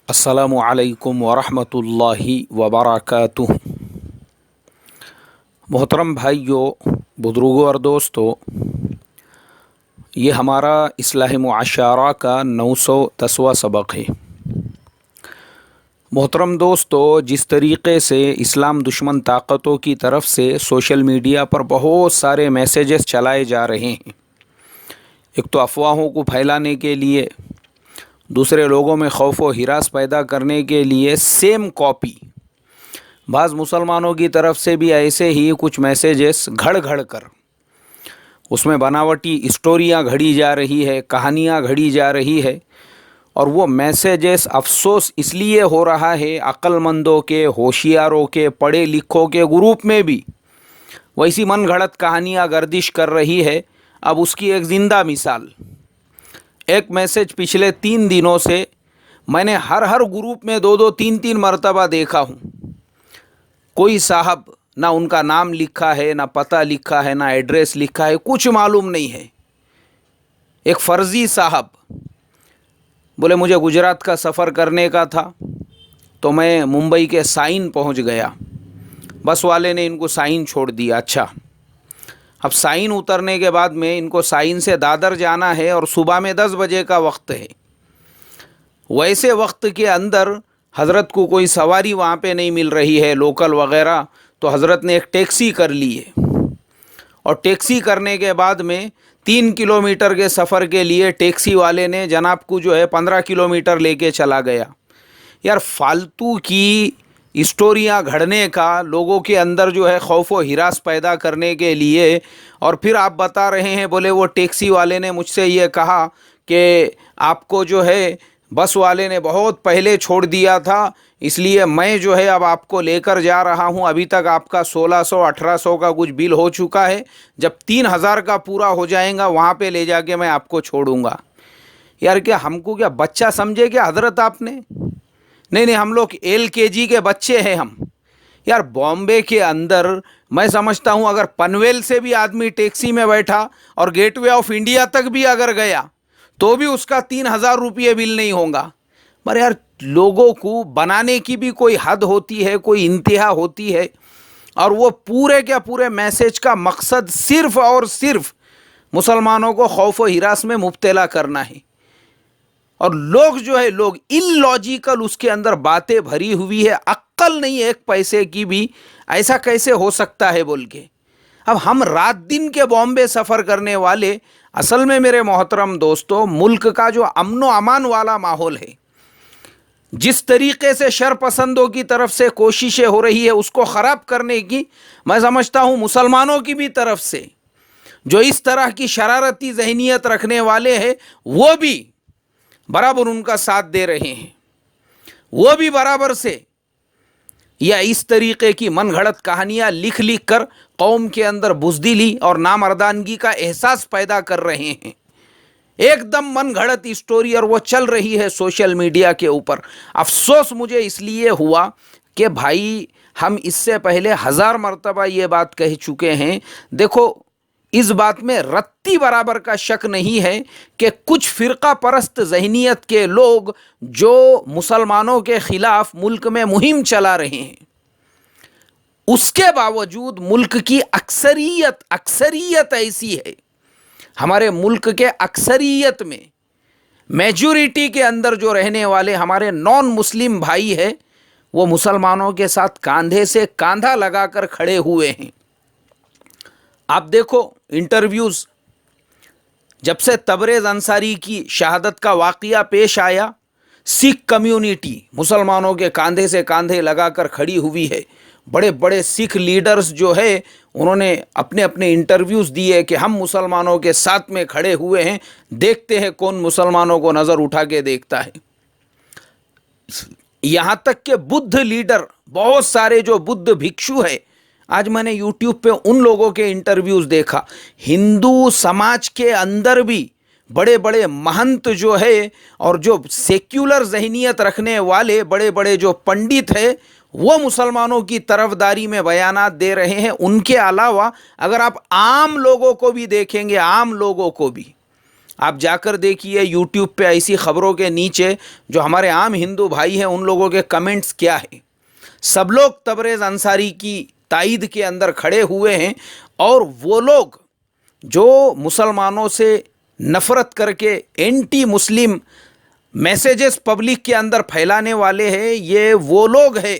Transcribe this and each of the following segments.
अस्सलामु अलैकुम वरहमतुल्लाहि वबरकातुहू। मोहतरम भाइयों, बुज़ुर्गों और दोस्तों, ये हमारा इस्लाह मुआशरा का 910वां सबक है। मोहतरम दोस्तों, जिस तरीक़े से इस्लाम दुश्मन ताक़तों की तरफ से सोशल मीडिया पर बहुत सारे मैसेजेस चलाए जा रहे हैं, एक तो अफवाहों को फैलाने के लिए, दूसरे लोगों में खौफ व हिरास पैदा करने के लिए सेम कॉपी बाज़ मुसलमानों की तरफ से भी ऐसे ही कुछ मैसेजेस घड़ घड़ कर उसमें बनावटी स्टोरियाँ घड़ी जा रही है, कहानियाँ घड़ी जा रही है। और वो मैसेजेस अफसोस इसलिए हो रहा है, अक्लमंदों के, होशियारों के, पढ़े लिखों के ग्रुप में भी वैसी मन घड़त कहानियाँ गर्दिश कर रही है। अब उसकी एक ज़िंदा मिसाल, एक मैसेज पिछले 3 दिनों से मैंने हर ग्रुप में 2-2, 3-3 मरतबा देखा हूँ। कोई साहब, ना उनका नाम लिखा है, ना पता लिखा है, ना एड्रेस लिखा है, कुछ मालूम नहीं है। एक फ़र्ज़ी साहब बोले मुझे गुजरात का सफ़र करने का था, तो मैं मुंबई के साइन पहुंच गया। बस वाले ने इनको साइन छोड़ दिया। अच्छा, अब साइन उतरने के बाद में इनको साइन से दादर जाना है और सुबह में 10 बजे का वक्त है। वैसे वक्त के अंदर हज़रत को कोई सवारी वहाँ पे नहीं मिल रही है, लोकल वगैरह, तो हज़रत ने एक टैक्सी कर ली है। और टैक्सी करने के बाद में 3 किलोमीटर के सफ़र के लिए टैक्सी वाले ने जनाब को जो है 15 किलोमीटर लेके चला गया। यार, फालतू की स्टोरियाँ घड़ने का, लोगों के अंदर जो है खौफ व हिरास पैदा करने के लिए। और फिर आप बता रहे हैं, बोले वो टैक्सी वाले ने मुझसे ये कहा कि आपको जो है बस वाले ने बहुत पहले छोड़ दिया था, इसलिए मैं जो है अब आपको लेकर जा रहा हूं। अभी तक आपका 1600-1800 का कुछ बिल हो चुका है, जब 3000 का पूरा हो जाएगा वहाँ पे ले जाके मैं आपको छोड़ूंगा। यार, क्या हमको क्या बच्चा समझे क्या हज़रत आपने? नहीं नहीं, हम लोग LKG के बच्चे हैं हम। यार, बॉम्बे के अंदर मैं समझता हूँ अगर पनवेल से भी आदमी टैक्सी में बैठा और गेटवे ऑफ इंडिया तक भी अगर गया तो भी उसका 3000 रुपये बिल नहीं होगा। पर यार, लोगों को बनाने की भी कोई हद होती है, कोई इंतहा होती है। और वो पूरे के पूरे मैसेज का मकसद सिर्फ़ और सिर्फ मुसलमानों को खौफ व हिरास में मुब्तला करना है। और लोग जो है, लोग इलॉजिकल उसके अंदर बातें भरी हुई है, अक्ल नहीं है एक पैसे की भी, ऐसा कैसे हो सकता है बोल के। अब हम रात दिन के बॉम्बे सफ़र करने वाले, असल में मेरे मोहतरम दोस्तों, मुल्क का जो अमन व अमान वाला माहौल है, जिस तरीके से शरपसंदों की तरफ से कोशिशें हो रही है उसको ख़राब करने की, मैं समझता हूँ मुसलमानों की भी तरफ से जो इस तरह की शरारती जहनीत रखने वाले हैं वो भी बराबर उनका साथ दे रहे हैं। वो भी बराबर से या इस तरीके की मनगढ़ंत कहानियाँ लिख लिख कर कौम के अंदर बुज़दिली और नामर्दानगी का एहसास पैदा कर रहे हैं। एकदम मनगढ़ंत स्टोरी, और वो चल रही है सोशल मीडिया के ऊपर। अफसोस मुझे इसलिए हुआ कि भाई, हम इससे पहले 1000 मरतबा ये बात कह चुके हैं। देखो, इस बात में रत्ती बराबर का शक नहीं है कि कुछ फ़िरका परस्त जहनीत के लोग जो मुसलमानों के ख़िलाफ़ मुल्क में मुहिम चला रहे हैं, उसके बावजूद मुल्क की अक्सरियत ऐसी है, हमारे मुल्क के अक्सरियत में, मेजॉरिटी के अंदर जो रहने वाले हमारे नॉन मुस्लिम भाई है, वो मुसलमानों के साथ कांधे से कांधा लगाकर खड़े हुए हैं। आप देखो इंटरव्यूज़, जब से तबरेज़ अंसारी की शहादत का वाक़या पेश आया, सिख कम्युनिटी मुसलमानों के कांधे से कांधे लगाकर खड़ी हुई है। बड़े बड़े सिख लीडर्स जो है, उन्होंने अपने अपने इंटरव्यूज़ दिए कि हम मुसलमानों के साथ में खड़े हुए हैं, देखते हैं कौन मुसलमानों को नज़र उठा के देखता है। यहाँ तक कि बुद्ध लीडर, बहुत सारे जो बुद्ध भिक्षु है, आज मैंने यूट्यूब पे उन लोगों के इंटरव्यूज़ देखा। हिंदू समाज के अंदर भी बड़े बड़े महंत जो है और जो सेक्युलर जहनीत रखने वाले बड़े बड़े जो पंडित हैं, वो मुसलमानों की तरफदारी में बयानात दे रहे हैं। उनके अलावा अगर आप आम लोगों को भी देखेंगे, आम लोगों को भी, आप जाकर देखिए यूट्यूब पे ऐसी खबरों के नीचे जो हमारे आम हिंदू भाई हैं उन लोगों के कमेंट्स क्या है। सब लोग तबरेज़ अंसारी की ताईद के अंदर खड़े हुए हैं, और वो लोग जो मुसलमानों से नफ़रत करके एंटी मुस्लिम मैसेजेस पब्लिक के अंदर फैलाने वाले हैं, ये वो लोग हैं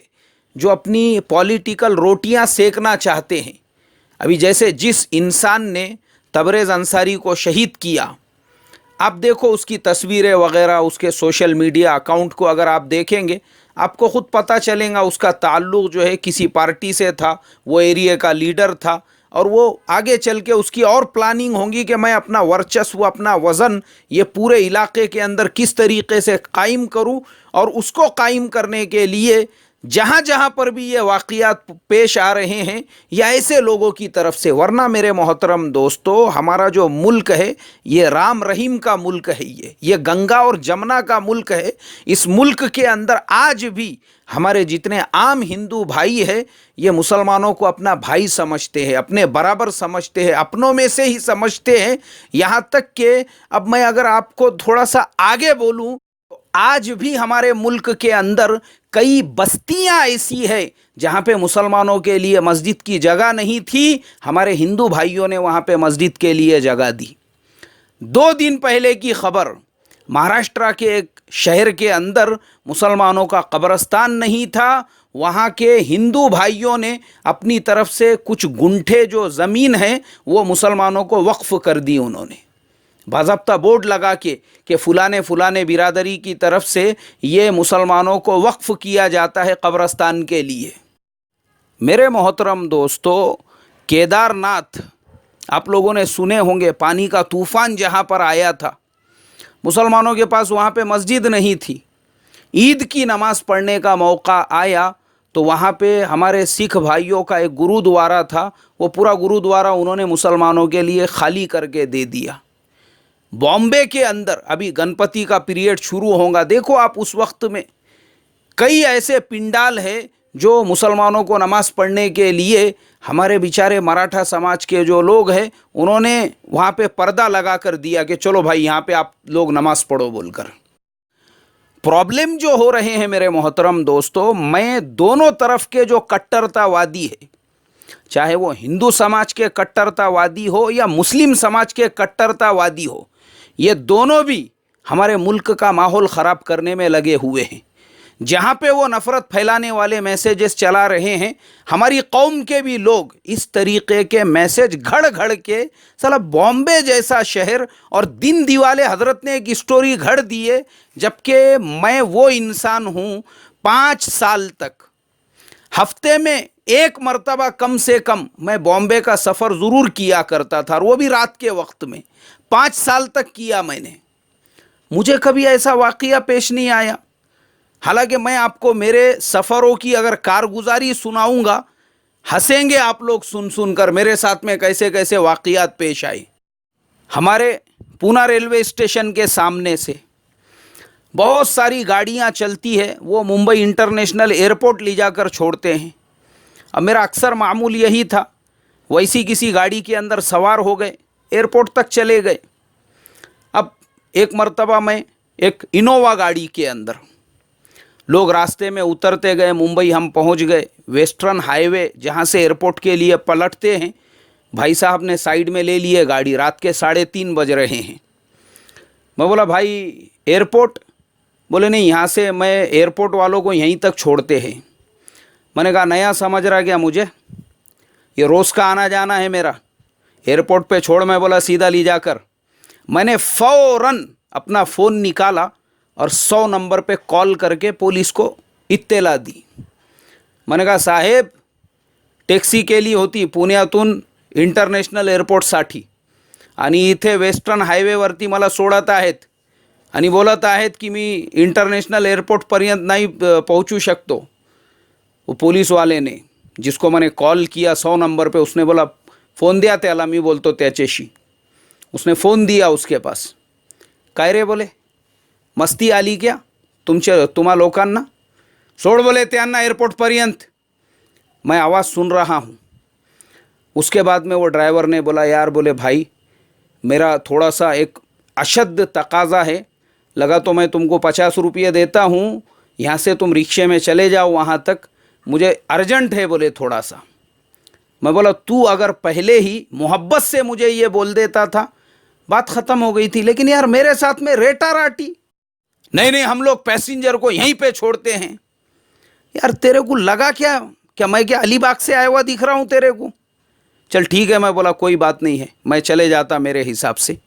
जो अपनी पॉलिटिकल रोटियां सेकना चाहते हैं। अभी जैसे जिस इंसान ने तबरेज़ अंसारी को शहीद किया, आप देखो उसकी तस्वीरें वगैरह, उसके सोशल मीडिया अकाउंट को अगर आप देखेंगे आपको ख़ुद पता चलेगा उसका ताल्लुक़ जो है किसी पार्टी से था, वो एरिया का लीडर था, और वो आगे चल के उसकी और प्लानिंग होंगी कि मैं अपना वर्चस्व, अपना वज़न ये पूरे इलाके के अंदर किस तरीके से कायम करूं, और उसको कायम करने के लिए जहाँ जहाँ पर भी ये वाक़यात पेश आ रहे हैं या ऐसे लोगों की तरफ से। वरना मेरे मोहतरम दोस्तों, हमारा जो मुल्क है ये राम रहीम का मुल्क है, ये गंगा और जमुना का मुल्क है। इस मुल्क के अंदर आज भी हमारे जितने आम हिंदू भाई हैं ये मुसलमानों को अपना भाई समझते हैं, अपने बराबर समझते हैं, अपनों में से ही समझते हैं। यहाँ तक कि अब मैं अगर आपको थोड़ा सा आगे बोलूँ, आज भी हमारे मुल्क के अंदर कई बस्तियां ऐसी है जहां पे मुसलमानों के लिए मस्जिद की जगह नहीं थी, हमारे हिंदू भाइयों ने वहां पे मस्जिद के लिए जगह दी। 2 दिन पहले की खबर, महाराष्ट्र के एक शहर के अंदर मुसलमानों का कब्रिस्तान नहीं था, वहाँ के हिंदू भाइयों ने अपनी तरफ से कुछ गुंठे जो ज़मीन है वो मुसलमानों को वक्फ़ कर दी। उन्होंने बाज़ाब्ता बोर्ड लगा के कि फ़ुलाने फ़ुलाने बिरादरी की तरफ से ये मुसलमानों को वक्फ़ किया जाता है कब्रिस्तान के लिए। मेरे मोहतरम दोस्तों, केदारनाथ आप लोगों ने सुने होंगे, पानी का तूफ़ान जहाँ पर आया था, मुसलमानों के पास वहाँ पे मस्जिद नहीं थी। ईद की नमाज़ पढ़ने का मौका आया तो वहाँ पे हमारे सिख भाइयों का एक गुरुद्वारा था, वो पूरा गुरुद्वारा उन्होंने मुसलमानों के लिए खाली करके दे दिया। बॉम्बे के अंदर अभी गणपति का पीरियड शुरू होगा, देखो आप उस वक्त में कई ऐसे पिंडाल है जो मुसलमानों को नमाज़ पढ़ने के लिए हमारे बेचारे मराठा समाज के जो लोग हैं उन्होंने वहाँ पे पर्दा लगा कर दिया कि चलो भाई यहाँ पे आप लोग नमाज़ पढ़ो बोलकर। प्रॉब्लम जो हो रहे हैं मेरे मोहतरम दोस्तों, मैं दोनों तरफ के जो कट्टरतावादी है, चाहे वो हिंदू समाज के कट्टरतावादी हो या मुस्लिम समाज के कट्टरतावादी हो, ये दोनों भी हमारे मुल्क का माहौल ख़राब करने में लगे हुए हैं। जहाँ पे वो नफ़रत फैलाने वाले मैसेजेस चला रहे हैं, हमारी कौम के भी लोग इस तरीक़े के मैसेज घड़ घड़ के, साला बॉम्बे जैसा शहर, और दिन दिवाले हज़रत ने एक स्टोरी घड़ दी है, जबकि मैं वो इंसान हूँ 5 साल तक हफ्ते में 1 मरतबा कम से कम मैं बॉम्बे का सफ़र ज़रूर किया करता था, और वो भी रात के वक्त में 5 साल तक किया मैंने। मुझे कभी ऐसा वाक़या पेश नहीं आया। हालांकि मैं आपको मेरे सफ़रों की अगर कारगुजारी सुनाऊंगा, हंसेंगे आप लोग सुन सुनकर मेरे साथ में कैसे कैसे वाक़यात पेश आए। हमारे पूना रेलवे स्टेशन के सामने से बहुत सारी गाड़ियां चलती है, वो मुंबई इंटरनेशनल एयरपोर्ट ले जाकर छोड़ते हैं। अब मेरा अक्सर मामूल यही था, वैसी किसी गाड़ी के अंदर सवार हो गए, एयरपोर्ट तक चले गए। अब एक मर्तबा मैं एक इनोवा गाड़ी के अंदर, लोग रास्ते में उतरते गए, मुंबई हम पहुंच गए। वेस्टर्न हाईवे जहां से एयरपोर्ट के लिए पलटते हैं, भाई साहब ने साइड में ले लिए गाड़ी, रात के 3:30 बज रहे हैं। मैं बोला भाई एयरपोर्ट? बोले नहीं, यहाँ से मैं एयरपोर्ट वालों को यहीं तक छोड़ते हैं। मैंने कहा नया समझ रहा क्या मुझे, ये रोज़ का आना जाना है मेरा, एयरपोर्ट पे छोड़। मैं बोला सीधा ले जाकर। मैंने फ़ौरन अपना फ़ोन निकाला और 100 नंबर पे कॉल करके पुलिस को इत्तला दी। मैंने कहा साहेब टॅक्सी केली होती पुण्यातून इंटरनॅशनल एअरपोर्टसाठी आणि इथे वेस्टर्न हायवेवरती मला सोडत आहेत आणि बोलत आहेत की मी इंटरनॅशनल एअरपोर्टपर्यंत नाही पोहोचू शकतो। वो पुलिस वाले ने, जिसको मैंने कॉल किया 100 नंबर पे, उसने बोला फ़ोन द्या त्याला, मी बोलतो त्याच्याशी। उसने फ़ोन दिया उसके पास। काय रे बोले, मस्ती आली क्या तुम्हा लोकांना, सोड बोले त्यांना एयरपोर्टपर्यंत। मैं आवाज़ सुन रहा हूँ। उसके बाद में वो ड्राइवर ने बोला यार बोले भाई मेरा थोड़ा सा एक अशद तकाज़ा है। लगा तो मैं तुमको 50 रुपये देता हूँ, यहाँ से तुम रिक्शे में चले जाओ वहाँ तक, मुझे अर्जेंट है बोले थोड़ा सा। मैं बोला तू अगर पहले ही मोहब्बत से मुझे ये बोल देता था बात ख़त्म हो गई थी, लेकिन यार मेरे साथ में रेटा राटी, नहीं नहीं हम लोग पैसेंजर को यहीं पे छोड़ते हैं। यार तेरे को लगा क्या मैं क्या अलीबाग से आया हुआ दिख रहा हूँ तेरे को? चल ठीक है, मैं बोला कोई बात नहीं है, मैं चले जाता मेरे हिसाब से।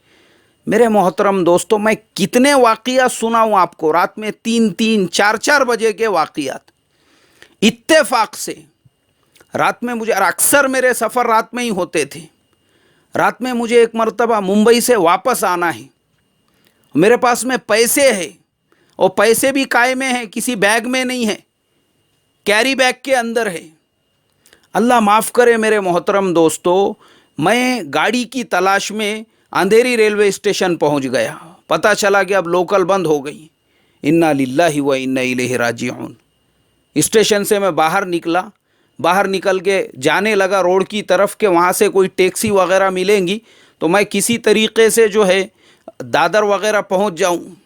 मेरे मोहतरम दोस्तों, मैं कितने वाक़ियात सुनाऊँ आपको, रात में 3-3, 4-4 बजे के वाक़ियात। इत्तेफाक से रात में मुझे, और अक्सर मेरे सफ़र रात में ही होते थे, रात में मुझे एक मरतबा मुंबई से वापस आना है, मेरे पास में पैसे है और पैसे भी काय में है, किसी बैग में नहीं है, कैरी बैग के अंदर है। अल्लाह माफ़ करे मेरे मोहतरम दोस्तों, मैं गाड़ी की तलाश में अंधेरी रेलवे स्टेशन पहुंच गया। पता चला कि अब लोकल बंद हो गई। इन्ना लिल्लाहि व इन्ना इलैहि राजिऊन। स्टेशन से मैं बाहर निकला, बाहर निकल के जाने लगा रोड की तरफ के वहाँ से कोई टैक्सी वगैरह मिलेंगी तो मैं किसी तरीके से जो है दादर वगैरह पहुँच जाऊँ।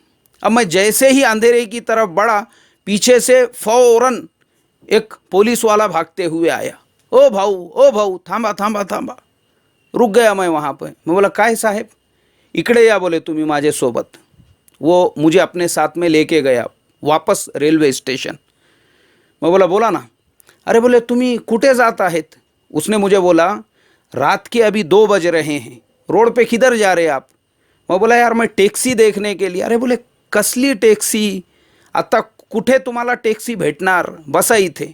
अब मैं जैसे ही अंधेरे की तरफ बढ़ा, पीछे से फ़ौरन एक पुलिस वाला भागते हुए आया। ओ भाऊ थांबा थांबा थांबा। रुक गया मैं वहाँ पर। मैं बोला काय साहेब, इकडे या बोले तुम्ही माझे सोबत। वो मुझे अपने साथ में लेके गया वापस रेलवे स्टेशन। मैं बोला बोला ना। अरे बोले तुम्ही कुठे जात आहेत? उसने मुझे बोला रात के अभी 2 बज रहे हैं, रोड पे किधर जा रहे आप? मैं बोला यार मैं टॅक्सी देखने के लिए। अरे बोले कसली टॅक्सी, आता कुठे तुम्हाला टॅक्सी भेटणार, बसा इथे।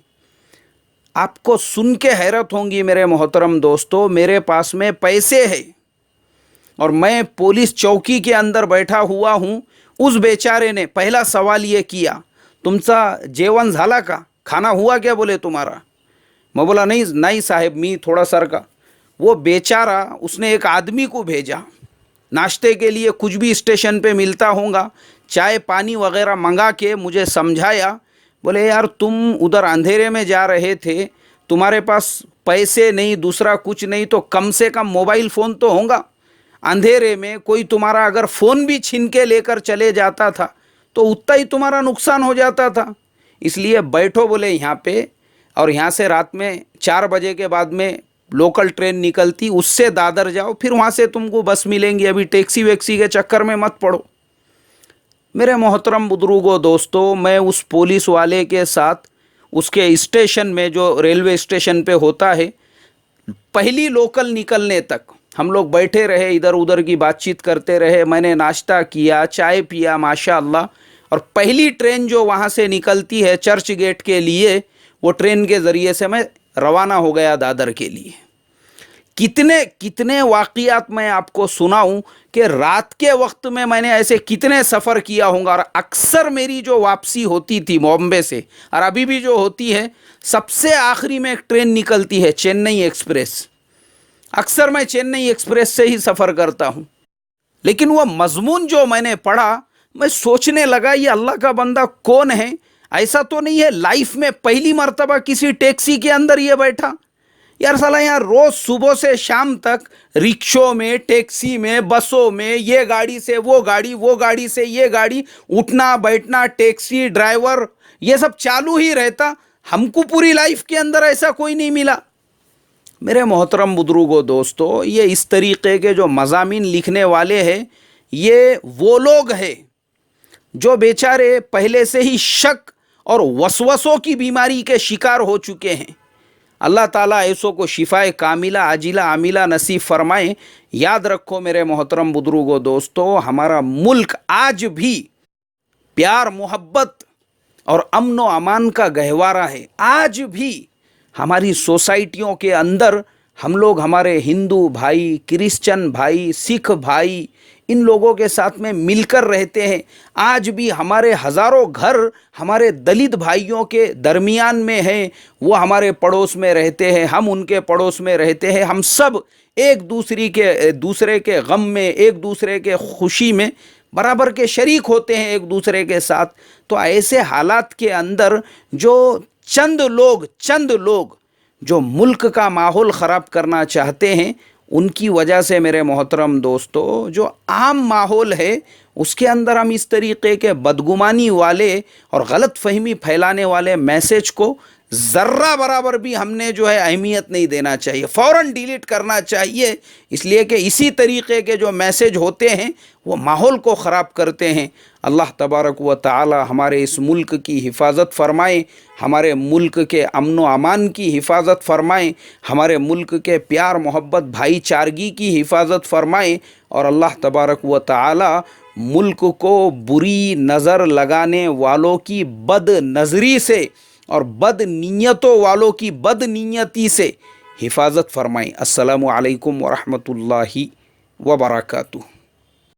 आपको सुन के हैरत होंगी मेरे मोहतरम दोस्तों, मेरे पास में पैसे है और मैं पुलिस चौकी के अंदर बैठा हुआ हूँ। उस बेचारे ने पहला सवाल ये किया, तुमचा जेवण झाला का, खाना हुआ क्या बोले तुम्हारा? मैं बोला नहीं साहेब, मी थोड़ा सर का। वो बेचारा, उसने एक आदमी को भेजा नाश्ते के लिए, कुछ भी स्टेशन पे मिलता होगा, चाय पानी वगैरह मंगा के मुझे समझाया। बोले यार तुम उधर अंधेरे में जा रहे थे, तुम्हारे पास पैसे नहीं, दूसरा कुछ नहीं, तो कम से कम मोबाइल फ़ोन तो होगा। अंधेरे में कोई तुम्हारा अगर फ़ोन भी छीन के लेकर चले जाता था तो उतना ही तुम्हारा नुकसान हो जाता था। इसलिए बैठो बोले यहाँ पे, और यहाँ से रात में 4 बजे के बाद में लोकल ट्रेन निकलती, उससे दादर जाओ, फिर वहाँ से तुमको बस मिलेंगी। अभी टैक्सी वैक्सी के चक्कर में मत पड़ो। मेरे मोहतरम बुजुर्गों दोस्तों, मैं उस पुलिस वाले के साथ उसके स्टेशन में, जो रेलवे स्टेशन पे होता है, पहली लोकल निकलने तक हम लोग बैठे रहे, इधर उधर की बातचीत करते रहे। मैंने नाश्ता किया, चाय पिया माशाअल्लाह। और पहली ट्रेन जो वहाँ से निकलती है चर्च गेट के लिए, वो ट्रेन के ज़रिए से मैं रवाना हो गया दादर के लिए। कितने कितने वाक़ियात मैं आपको सुनाऊं कि रात के वक्त में मैंने ऐसे कितने सफ़र किया होगा। और अक्सर मेरी जो वापसी होती थी बॉम्बे से, और अभी भी जो होती है, सबसे आखिरी में एक ट्रेन निकलती है चेन्नई एक्सप्रेस। अक्सर मैं चेन्नई एक्सप्रेस से ही सफ़र करता हूँ। लेकिन वह मजमून जो मैंने पढ़ा, मैं सोचने लगा ये अल्लाह का बंदा कौन है? ऐसा तो नहीं है लाइफ में पहली मर्तबा किसी टैक्सी के अंदर ये बैठा? यार साला यार रोज़ सुबह से शाम तक रिक्शों में, टैक्सी में, बसों में, ये गाड़ी से वो गाड़ी, वो गाड़ी से ये गाड़ी, उठना बैठना, टैक्सी ड्राइवर, ये सब चालू ही रहता। हमको पूरी लाइफ के अंदर ऐसा कोई नहीं मिला। मेरे मोहतरम बुजुर्गों दोस्तों, ये इस तरीक़े के जो मज़ामीन लिखने वाले हैं, ये वो लोग हैं जो बेचारे पहले से ही शक और वसवसों की बीमारी के शिकार हो चुके हैं। अल्लाह ताला ऐसों को शिफाए कामिला आजिला आमिला नसीब फरमाए। याद रखो मेरे मोहतरम बुजुर्गों दोस्तों, हमारा मुल्क आज भी प्यार मोहब्बत और अमन व अमान का गहवारा है। आज भी हमारी सोसाइटियों के अंदर हम लोग, हमारे हिंदू भाई, क्रिश्चियन भाई, सिख भाई, इन लोगों के साथ में मिलकर रहते हैं। आज भी हमारे हज़ारों घर हमारे दलित भाइयों के दरमियान में हैं, वो हमारे पड़ोस में रहते हैं, हम उनके पड़ोस में रहते हैं। हम सब एक दूसरे के गम में, एक दूसरे के खुशी में बराबर के शरीक होते हैं एक दूसरे के साथ। तो ऐसे हालात के अंदर जो चंद लोग जो मुल्क का माहौल ख़राब करना चाहते हैं, उनकी वजह से मेरे मोहतरम दोस्तों जो आम माहौल है उसके अंदर हम इस तरीके के बदगुमानी वाले और गलत फहमी फैलाने वाले मैसेज को ज़र्रा बराबर भी हमने जो है अहमियत नहीं देना चाहिए, फ़ौरन डिलीट करना चाहिए। इसलिए कि इसी तरीके के जो मैसेज होते हैं वो माहौल को ख़राब करते हैं। अल्लाह तबारक व तआला हमारे इस मुल्क की हिफाजत फ़रमाए, हमारे मुल्क के अमन व अमान की हिफाजत फ़रमाए, हमारे मुल्क के प्यार मोहब्बत भाईचारगी की हिफाजत फ़रमाए और अल्लाह तबारक व तआला मुल्क को बुरी नज़र लगाने वालों की बद नज़री से और बद नीयतों वालों की बद नीयती से हिफाजत फरमाएं। अस्सलामु अलैकुम व रहमतुल्लाहि व बरकातुहू।